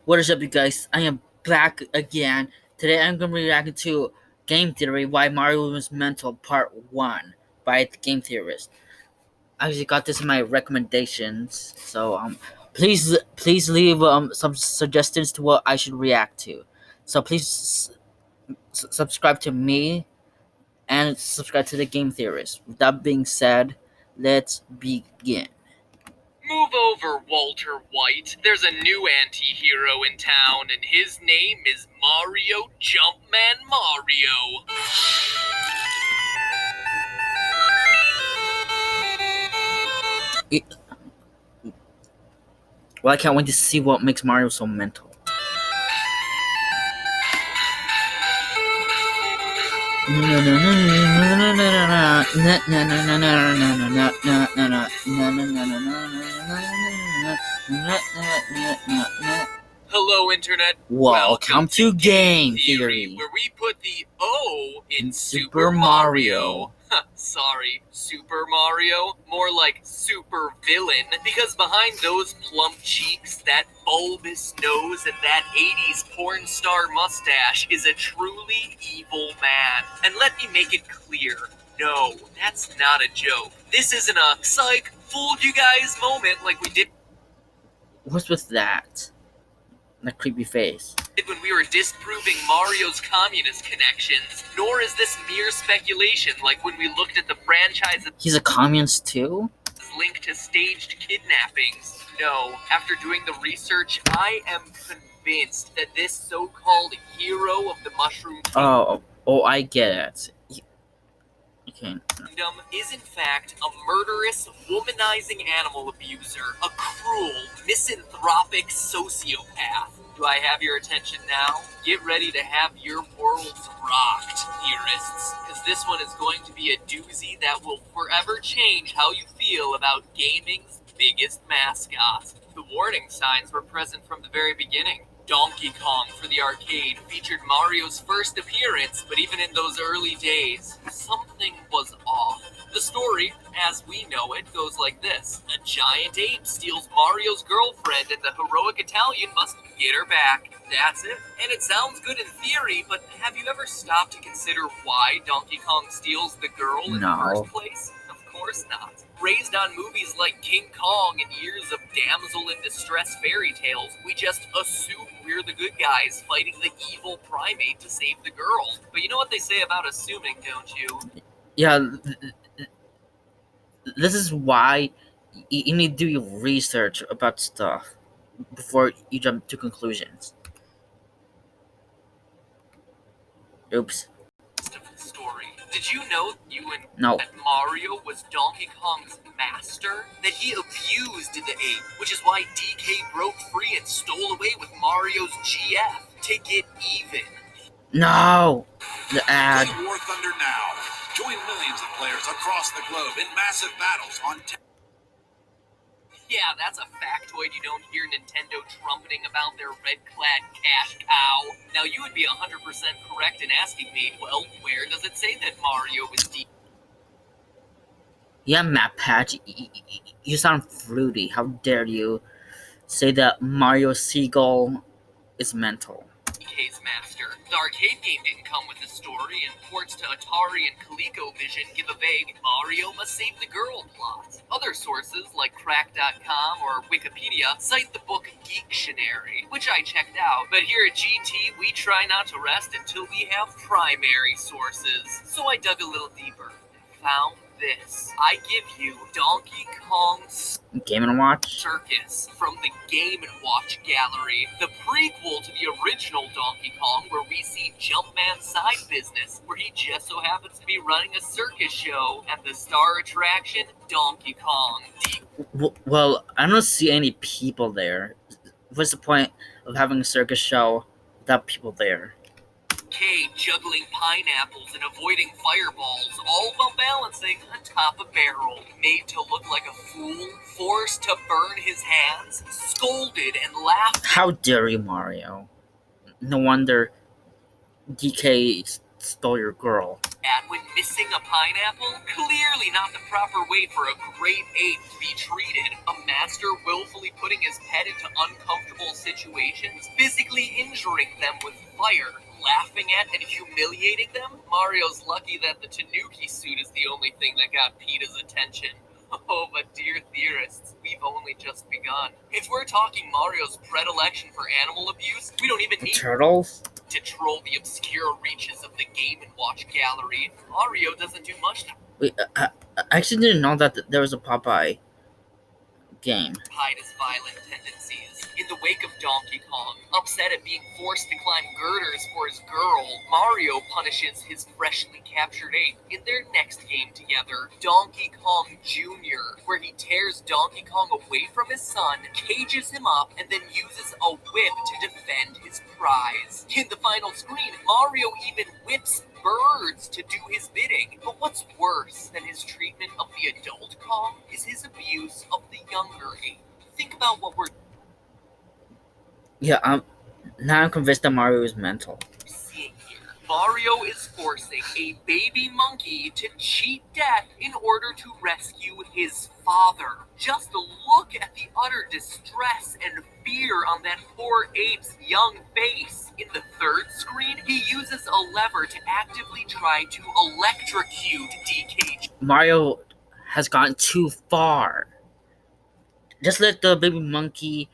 What is up, you guys? I am back again. Today I'm going to be reacting to Game Theory Why Mario Was Mental Part 1 by the Game Theorist. I actually got this in my recommendations, so please leave some suggestions to what I should react to. So please subscribe to me and subscribe to the Game Theorist. With that being said, let's begin. Move over, Walter White. There's a new anti-hero in town, and his name is Mario Jumpman Mario. Well, I can't wait to see what makes Mario so mental. Hello, Internet. Welcome to Game Theory, where we put the O in Super Mario. Sorry, Super Mario? More like super villain, because behind those plump cheeks, that bulbous nose, and that 80s porn star mustache is a truly evil man. And let me make it clear, no, that's not a joke. This isn't a psych, fooled you guys moment like we did What's with that? That creepy face. when we were disproving Mario's communist connections, nor is this mere speculation like when we looked at the franchise's He's a communist too? link to staged kidnappings. No, after doing the research, I am convinced that this so-called hero of the Mushroom I get it. Okay. Kingdom is in fact a murderous, womanizing animal abuser, a cruel, misanthropic sociopath. Do I have your attention now? Get ready to have your worlds rocked, theorists, because this one is going to be a doozy that will forever change how you feel about gaming's biggest mascot. The warning signs were present from the very beginning. Donkey Kong for the arcade featured Mario's first appearance, but even in those early days, something was off. The story, as we know it, goes like this. A giant ape steals Mario's girlfriend and the heroic Italian must get her back. That's it. And it sounds good in theory, but have you ever stopped to consider why Donkey Kong steals the girl in the first place? Of course not. Raised on movies like King Kong and years of damsel in distress fairy tales, we just assume we're the good guys fighting the evil primate to save the girl. But you know what they say about assuming, don't you? Yeah, this is why you need to do your research about stuff before you jump to conclusions. Oops. Story. Did you know No. that Mario was Donkey Kong's master? That he abused the ape, which is why DK broke free and stole away with Mario's GF to get even. No! The ad. Play War Thunder now. Join millions of players across the globe in massive battles on Yeah, that's a factoid you don't hear Nintendo trumpeting about their red-clad cash cow. Now, you would be 100% correct in asking me, well, where does it say that Mario is Yeah, Matt Patch, you sound fruity. How dare you say that Mario Seagull is mental? DK's master? The arcade game didn't come with a story, and ports to Atari and ColecoVision give a vague Mario must save the girl plot. Other sources, like Crack.com or Wikipedia, cite the book Geektionary, which I checked out. But here at GT, we try not to rest until we have primary sources. So I dug a little deeper and found this. I give you Donkey Kong's Game & Watch? Circus from the Game & Watch Gallery, the prequel to the original Donkey Kong, where we see Jumpman's side business, where he just so happens to be running a circus show, and the star attraction, Donkey Kong. Well, I don't see any people there. What's the point of having a circus show without people there? DK juggling pineapples and avoiding fireballs, all while balancing atop a barrel. Made to look like a fool, forced to burn his hands, scolded and laughed. How dare you, Mario? No wonder DK stole your girl. At when missing a pineapple? Clearly not the proper way for a great ape to be treated. A master willfully putting his pet into uncomfortable situations? torturing them with fire, laughing at and humiliating them. Mario's lucky that the Tanuki suit is the only thing that got PETA's attention. Oh, but dear theorists, we've only just begun. If we're talking Mario's predilection for animal abuse, we don't even The need turtles? to troll the obscure reaches of the Game & Watch gallery. Mario doesn't do much to Wait, I actually didn't know that there was a Popeye game. hide his violent tendencies. In the wake of Donkey Kong, upset at being forced to climb girders for his girl, Mario punishes his freshly captured ape in their next game together, Donkey Kong Jr., where he tears Donkey Kong away from his son, cages him up, and then uses a whip to defend his prize. In the final screen, Mario even whips birds to do his bidding. But what's worse than his treatment of the adult Kong is his abuse of the younger ape. Think about what we're Yeah, now I'm convinced that Mario is mental. seeing here. Mario is forcing a baby monkey to cheat death in order to rescue his father. Just look at the utter distress and fear on that poor ape's young face. In the third screen, he uses a lever to actively try to electrocute DK Mario has gone too far. Just let the baby monkey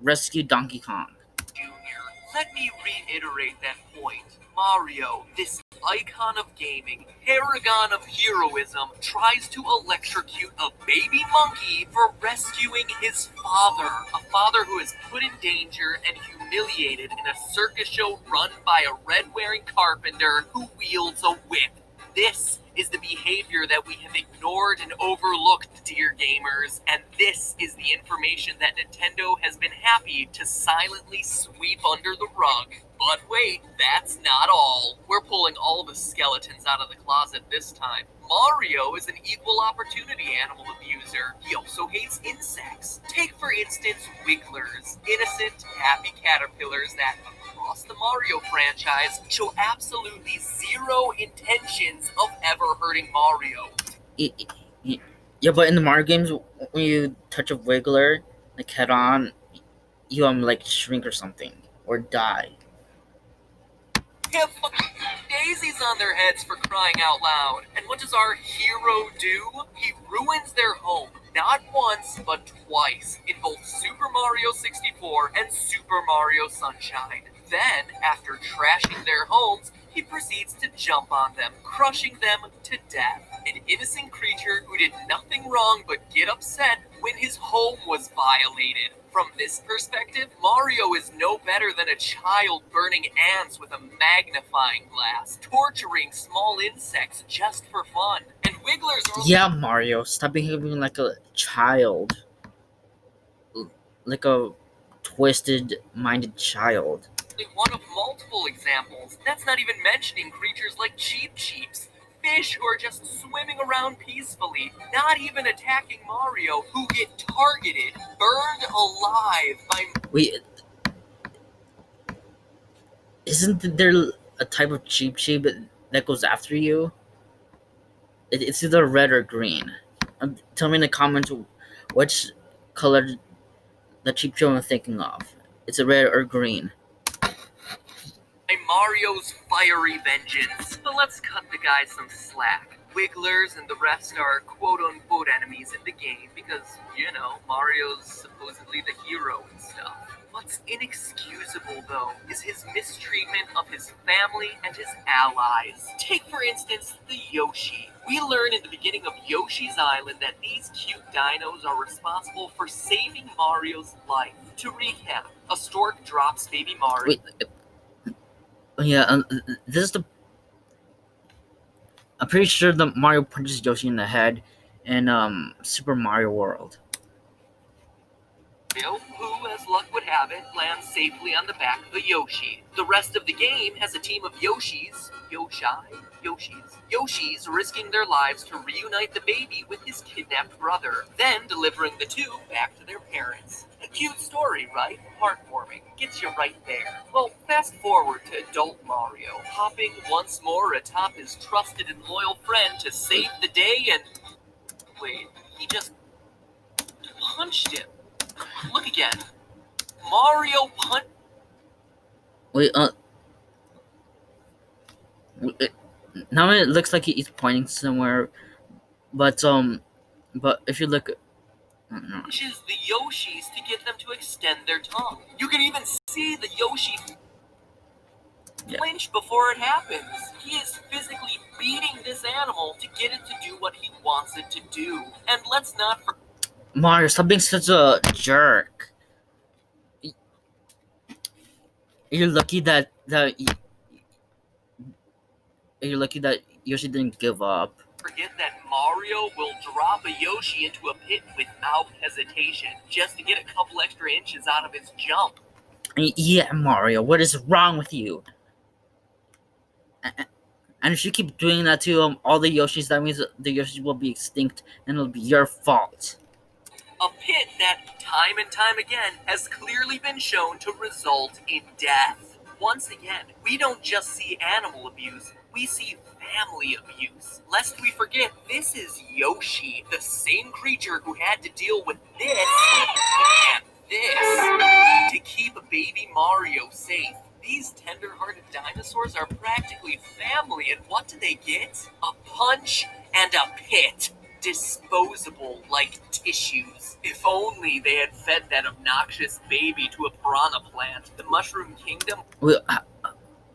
rescue Donkey Kong. Jr. Let me reiterate that point. Mario, this icon of gaming, paragon of heroism, tries to electrocute a baby monkey for rescuing his father. A father who is put in danger and humiliated in a circus show run by a red-wearing carpenter who wields a whip. This is the behavior that we have ignored and overlooked, dear gamers, and this is the information that Nintendo has been happy to silently sweep under the rug. But wait, that's not all. We're pulling all the skeletons out of the closet this time. Mario is an equal opportunity animal abuser. He also hates insects. Take, for instance, wigglers, innocent, happy caterpillars that, across the Mario franchise, show absolutely zero intentions of ever hurting Mario. Yeah, but in the Mario games, when you touch a Wiggler, like head on, you like shrink or something or die. Have fucking daisies on their heads for crying out loud. And what does our hero do? He ruins their home, not once, but twice, in both Super Mario 64 and Super Mario Sunshine. Then, after trashing their homes, he proceeds to jump on them, crushing them to death. An innocent creature who did nothing wrong but get upset when his home was violated. From this perspective, Mario is no better than a child burning ants with a magnifying glass, torturing small insects just for fun. And wigglers are Yeah, Mario, stop behaving like a child. Like a twisted-minded child. only one of multiple examples. That's not even mentioning creatures like Cheep Cheeps. Fish who are just swimming around peacefully, not even attacking Mario, who get targeted, burned alive by... Wait, isn't there a type of Cheep Cheep that goes after you? It's either red or green. Tell me in the comments which color the Cheep Cheep I'm thinking of. It's a red or green. Mario's fiery vengeance. But let's cut the guy some slack. Wigglers and the rest are quote-unquote enemies in the game because, you know, Mario's supposedly the hero and stuff. What's inexcusable, though, is his mistreatment of his family and his allies. Take, for instance, the Yoshi. We learn in the beginning of Yoshi's Island that these cute dinos are responsible for saving Mario's life. To recap, a stork drops baby Mario... Wait, yeah, this is the... I'm pretty sure that Mario punches Yoshi in the head in Super Mario World. Who, as luck would have it, lands safely on the back of a Yoshi. The rest of the game has a team of Yoshis risking their lives to reunite the baby with his kidnapped brother, then delivering the two back to their parents. A cute story, right? Heartwarming. Gets you right there. Well, fast forward to adult Mario, hopping once more atop his trusted and loyal friend to save the day and... Wait, he just punched him. Look again. Mario punched... Wait, it, now it looks like he's pointing somewhere, but if you look, I don't know. Punches the Yoshis to get them to extend their tongue. You can even see the Yoshi flinch before it happens. He is physically beating this animal to get it to do what he wants it to do. And let's not forget, Mario, stop being such a jerk. You're lucky that you're lucky that Yoshi didn't give up. that Mario will drop a Yoshi into a pit without hesitation, just to get a couple extra inches out of his jump. Yeah, Mario, what is wrong with you? And if you keep doing that to all the Yoshis, that means the Yoshis will be extinct, and it'll be your fault. A pit that, time and time again, has clearly been shown to result in death. Once again, we don't just see animal abuse, we see family abuse. Lest we forget, this is Yoshi, the same creature who had to deal with this and this to keep baby Mario safe. These tender-hearted dinosaurs are practically family, and what do they get? A punch and a pit. Disposable like tissues. If only they had fed that obnoxious baby to a piranha plant. The Mushroom Kingdom Well,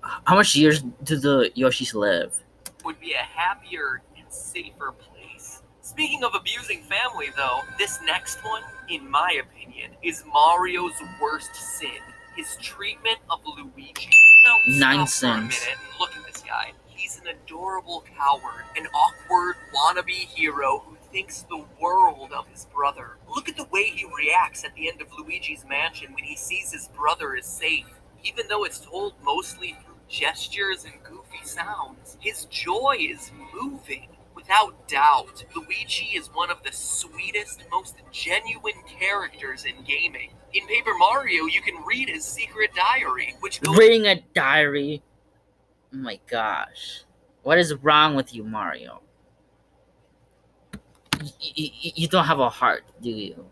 how much years do the Yoshis live? would be a happier and safer place. Speaking of abusing family, though, this next one, in my opinion, is Mario's worst sin. His treatment of Luigi. Now, stop for a Nonsense. minute and look at this guy. He's an adorable coward, an awkward wannabe hero who thinks the world of his brother. Look at the way he reacts at the end of Luigi's Mansion when he sees his brother is safe. Even though it's told mostly through gestures and goofy sounds, his joy is moving. Without doubt, Luigi is one of the sweetest, most genuine characters in gaming. In Paper Mario, you can read his secret diary, which goes Reading a diary. Oh my gosh. What is wrong with you, Mario? You don't have a heart, do you?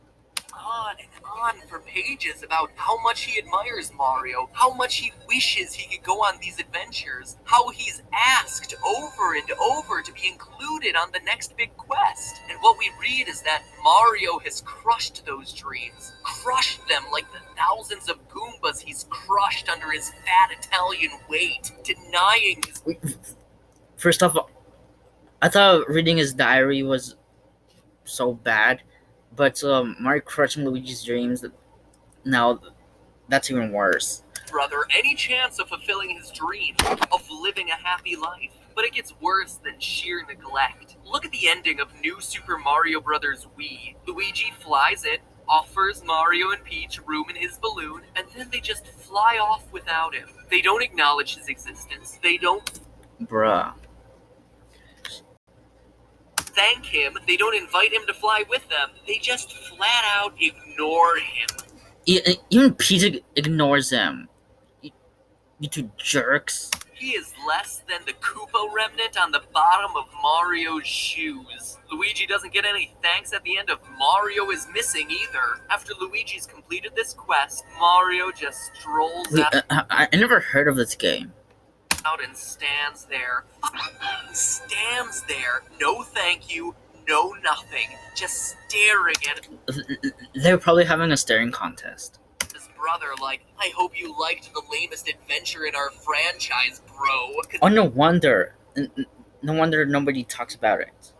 on and on for pages about how much he admires Mario, how much he wishes he could go on these adventures, how he's asked over and over to be included on the next big quest. And what we read is that Mario has crushed those dreams, crushed them like the thousands of Goombas he's crushed under his fat Italian weight, denying his... First off, I thought reading his diary was so bad, but Mario crushing Luigi's dreams, now that's even worse. brother any chance of fulfilling his dream of living a happy life. But it gets worse than sheer neglect. Look at the ending of New Super Mario Bros. Wii. Luigi flies it, offers Mario and Peach room in his balloon, and then they just fly off without him. They don't acknowledge his existence. They don't Bruh. thank him. They don't invite him to fly with them. They just flat out ignore him. Even Peach ignores him. You two jerks. He is less than the Koopa remnant on the bottom of Mario's shoes. Luigi doesn't get any thanks at the end of Mario is Missing either. After Luigi's completed this quest, Mario just strolls Wait, out I never heard of this game. and stands there. Stands there. No thank you, no nothing. Just staring at They were probably having a staring contest. his brother like, I hope you liked the lamest adventure in our franchise, bro. 'Cause Oh, no wonder. No wonder nobody talks about it.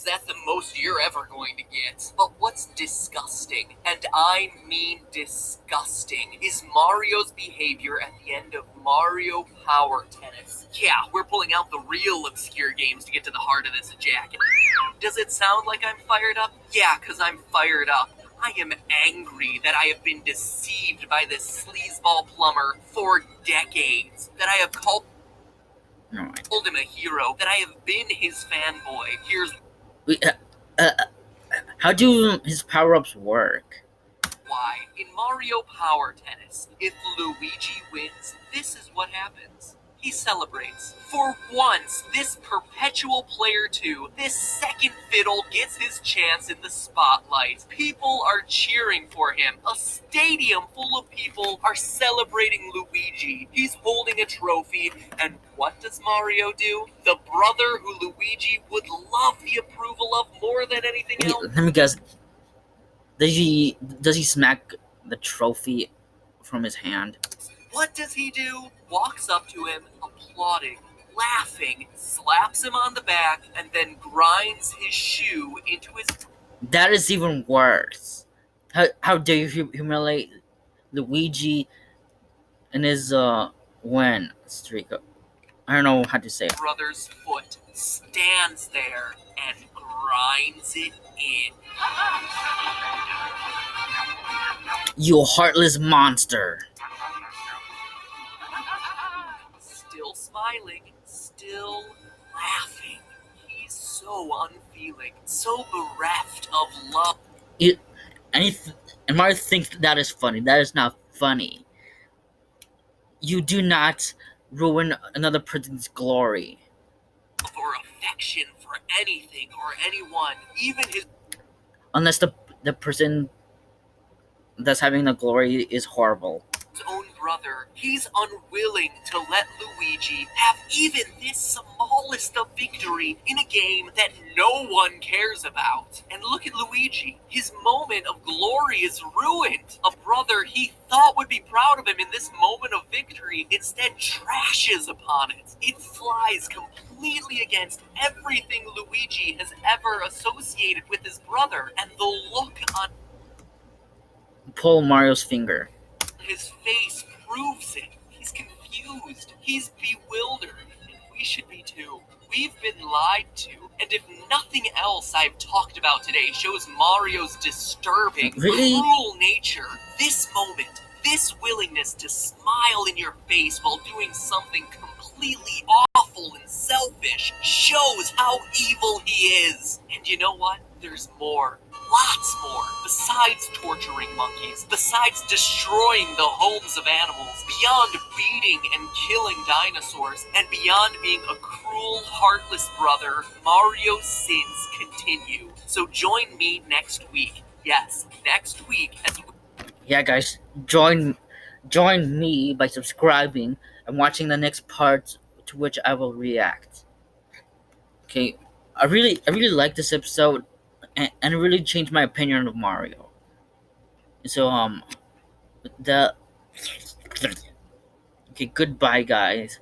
that's the most you're ever going to get. But what's disgusting, and I mean disgusting, is Mario's behavior at the end of Mario Power Tennis. Yeah, we're pulling out the real obscure games to get to the heart of this jacket. Does it sound like I'm fired up? Yeah, because I'm fired up. I am angry that I have been deceived by this sleazeball plumber for decades, that I have called No, him a hero, that I have been his fanboy. Here's Wait, how do his power-ups work? why. In Mario Power Tennis, if Luigi wins, this is what happens. he celebrates. For once, this perpetual player 2, this second fiddle gets his chance in the spotlight. People are cheering for him. A stadium full of people are celebrating Luigi. He's holding a trophy, and what does Mario do? The brother who Luigi would love the approval of more than anything else. Let me guess. Does he smack the trophy from his hand? What does he do? Walks up to him, applauding, laughing, slaps him on the back, and then grinds his shoe into his... That is even worse. How dare you humiliate Luigi in his win streak? I don't know how to say it. brother's foot, stands there, and grinds it in. You heartless monster. Still smiling, still laughing. He's so unfeeling, so bereft of love. And Mario thinks that is funny. That is not funny. You do not ruin another person's glory. Or affection for anything or anyone, even his Unless the person that's having the glory is horrible. own brother. He's unwilling to let Luigi have even this smallest of victory in a game that no one cares about. And look at Luigi. His moment of glory is ruined. A brother he thought would be proud of him in this moment of victory instead trashes upon it. It flies completely against everything Luigi has ever associated with his brother, and the look on Pull Mario's finger. his face proves it. He's confused. He's bewildered. And we should be too. We've been lied to. And if nothing else I've talked about today shows Mario's disturbing, Really? cruel nature, this moment, this willingness to smile in your face while doing something completely awful and selfish shows how evil he is. And you know what? There's more. Lots more. Besides torturing monkeys, besides destroying the homes of animals, beyond beating and killing dinosaurs, and beyond being a cruel, heartless brother, Mario's sins continue. So join me next week. Yes, next week as Yeah, guys, join me by subscribing and watching the next part, to which I will react. Okay, I really like this episode, and it really changed my opinion of Mario. So the okay, goodbye, guys.